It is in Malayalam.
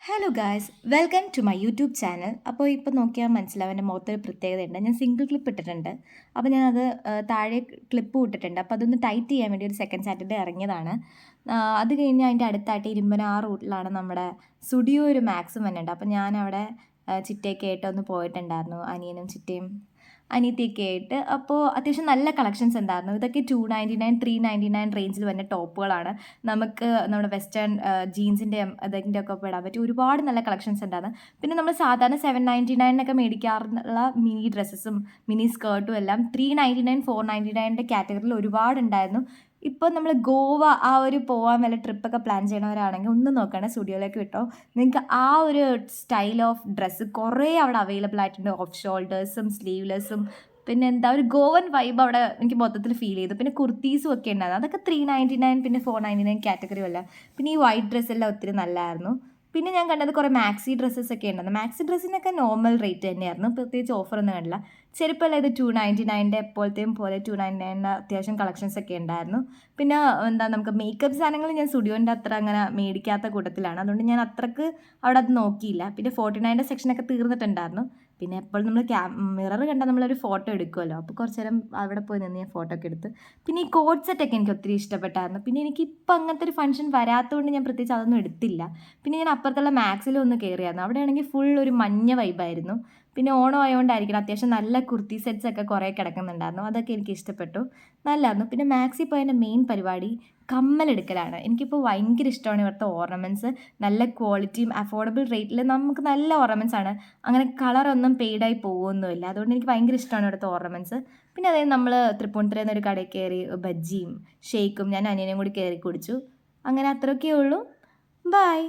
Hello guys welcome to my YouTube channel. അപ്പോൾ ഇപ്പോൾ നോക്കിയാൽ മനസ്സിലാവും എൻ്റെ മുഖത്തൊരു പ്രത്യേകതയുണ്ട്. ഞാൻ സിംഗിൾ ക്ലിപ്പ് ഇട്ടിട്ടുണ്ട്. അപ്പോൾ ഞാനത് താഴെ ക്ലിപ്പ് ഇട്ടിട്ടുണ്ട്. അപ്പോൾ അതൊന്ന് ടൈറ്റ് ചെയ്യാൻ വേണ്ടി ഒരു സെക്കൻഡ് സാറ്റർഡേ ഇറങ്ങിയതാണ്. അത് കഴിഞ്ഞ് അതിൻ്റെ അടുത്തായിട്ട് ഇരുമ്പന ആ റൂട്ടിലാണ് നമ്മുടെ സ്റ്റുഡിയോ ഒരു മാക്സും വന്നിട്ടുണ്ട്. അപ്പോൾ ഞാനവിടെ ചിറ്റയൊക്കെ ആയിട്ട് ഒന്ന് പോയിട്ടുണ്ടായിരുന്നു, അനിയനും ചിറ്റയും അനിയത്തിയൊക്കെ ആയിട്ട്. അപ്പോൾ അത്യാവശ്യം നല്ല കളക്ഷൻസ് ഉണ്ടായിരുന്നു. ഇതൊക്കെ 299 399 റേഞ്ചിൽ വരുന്ന ടോപ്പുകളാണ്. നമുക്ക് നമ്മുടെ വെസ്റ്റേൺ ജീൻസിൻ്റെയും അതിൻ്റെ ഒക്കെ ഒപ്പം ഇടാൻ പറ്റും. ഒരുപാട് നല്ല കളക്ഷൻസ് ഉണ്ടായിരുന്നു. പിന്നെ നമ്മൾ സാധാരണ 799 മേടിക്കാറുള്ള മിനി ഡ്രസ്സസും മിനി സ്കേർട്ടും എല്ലാം 399 499 കാറ്റഗറിയിൽ ഒരുപാടുണ്ടായിരുന്നു. ഇപ്പോൾ നമ്മൾ ഗോവ ആ ഒരു പോകാൻ വല്ല ട്രിപ്പൊക്കെ പ്ലാൻ ചെയ്യണവരാണെങ്കിൽ ഒന്ന് നോക്കണം, സ്റ്റുഡിയോയിലേക്ക് വിട്ടോ. നിങ്ങൾക്ക് ആ ഒരു സ്റ്റൈൽ ഓഫ് ഡ്രസ്സ് കുറേ അവിടെ അവൈലബിൾ ആയിട്ടുണ്ട്. ഓഫ് ഷോൾഡേഴ്സും സ്ലീവ്ലെസ്സും പിന്നെ എന്താ ഒരു ഗോവൻ വൈബ് അവിടെ എനിക്ക് മൊത്തത്തിൽ ഫീൽ ചെയ്തു. പിന്നെ കുർത്തീസും ഒക്കെ ഉണ്ടായിരുന്നു. അതൊക്കെ 399 പിന്നെ 499 കാറ്റഗറി അല്ല. പിന്നെ ഈ വൈറ്റ് ഡ്രസ്സെല്ലാം ഒത്തിരി നല്ലതായിരുന്നു. പിന്നെ ഞാൻ കണ്ടത് കുറേ മാക്സി ഡ്രസ്സസ് ഒക്കെ ഉണ്ടായിരുന്നു. മാക്സി ഡ്രസ്സിനൊക്കെ നോർമൽ റേറ്റ് തന്നെയായിരുന്നു, പ്രത്യേകിച്ച് ഓഫറൊന്നും കണ്ടില്ല. ചെരുപ്പല്ല ഇത് 299 എപ്പോഴത്തെയും പോലെ 299 അത്യാവശ്യം കളക്ഷൻസ് ഒക്കെ ഉണ്ടായിരുന്നു. പിന്നെ എന്താ നമുക്ക് മേക്കപ്പ് സാധനങ്ങൾ ഞാൻ സ്റ്റുഡിയോൻ്റെ അത്ര അങ്ങനെ മേടിക്കാത്ത കൂട്ടത്തിലാണ്, അതുകൊണ്ട് ഞാൻ അത്രക്ക് അവിടെ അത് നോക്കിയില്ല. പിന്നെ 49 സെക്ഷനൊക്കെ തീർന്നിട്ടുണ്ടായിരുന്നു. പിന്നെ എപ്പോഴും നമ്മൾ മിറർ കണ്ടാൽ നമ്മളൊരു ഫോട്ടോ എടുക്കുമല്ലോ, അപ്പോൾ കുറച്ച് നേരം അവിടെ പോയി നിന്ന് ഞാൻ ഫോട്ടോ ഒക്കെ എടുത്ത്. പിന്നെ ഈ കോഡ് സെറ്റൊക്കെ എനിക്ക് ഒത്തിരി ഇഷ്ടപ്പെട്ടായിരുന്നു. പിന്നെ എനിക്ക് ഇപ്പം അങ്ങനത്തെ ഒരു ഫംഗ്ഷൻ വരാത്തതുകൊണ്ട് ഞാൻ പ്രത്യേകിച്ച് അതൊന്നും എടുത്തില്ല. പിന്നെ ഞാൻ അപ്പുറത്തുള്ള മാക്സിലും ഒന്ന് കയറിയായിരുന്നു. അവിടെയാണെങ്കിൽ ഫുൾ ഒരു മഞ്ഞ വൈബായിരുന്നു. പിന്നെ ഓണം ആയതുകൊണ്ടായിരിക്കണം അത്യാവശ്യം നല്ല കുർത്തി സെറ്റ്സ് ഒക്കെ കുറേ കിടക്കുന്നുണ്ടായിരുന്നു. അതൊക്കെ എനിക്ക് ഇഷ്ടപ്പെട്ടു, നല്ലതായിരുന്നു. പിന്നെ മാക്സി പോയതിൻ്റെ മെയിൻ പരിപാടി കമ്മലെടുക്കലാണ്. എനിക്കിപ്പോൾ ഭയങ്കര ഇഷ്ടമാണ് ഇവിടുത്തെ ഓർണമെൻറ്റ്സ്. നല്ല ക്വാളിറ്റിയും അഫോർഡബിൾ റേറ്റിൽ നമുക്ക് നല്ല ഓർണമെൻറ്റ്സ് ആണ്. അങ്ങനെ കളറൊന്നും പെയ്ഡായി പോകുമൊന്നുമില്ല. അതുകൊണ്ട് എനിക്ക് ഭയങ്കര ഇഷ്ടമാണ് ഇവിടുത്തെ ഓർണമെൻറ്റ്സ്. പിന്നെ അതായത് നമ്മൾ തൃപ്പൂണിത്തുറയിൽ നിന്ന് ഒരു കടയിൽ കയറി ബജ്ജിയും ഷേക്കും ഞാൻ അനിയനെയും കൂടി കയറി കുടിച്ചു. അങ്ങനെ അത്രയൊക്കെ ഉള്ളൂ. ബൈ.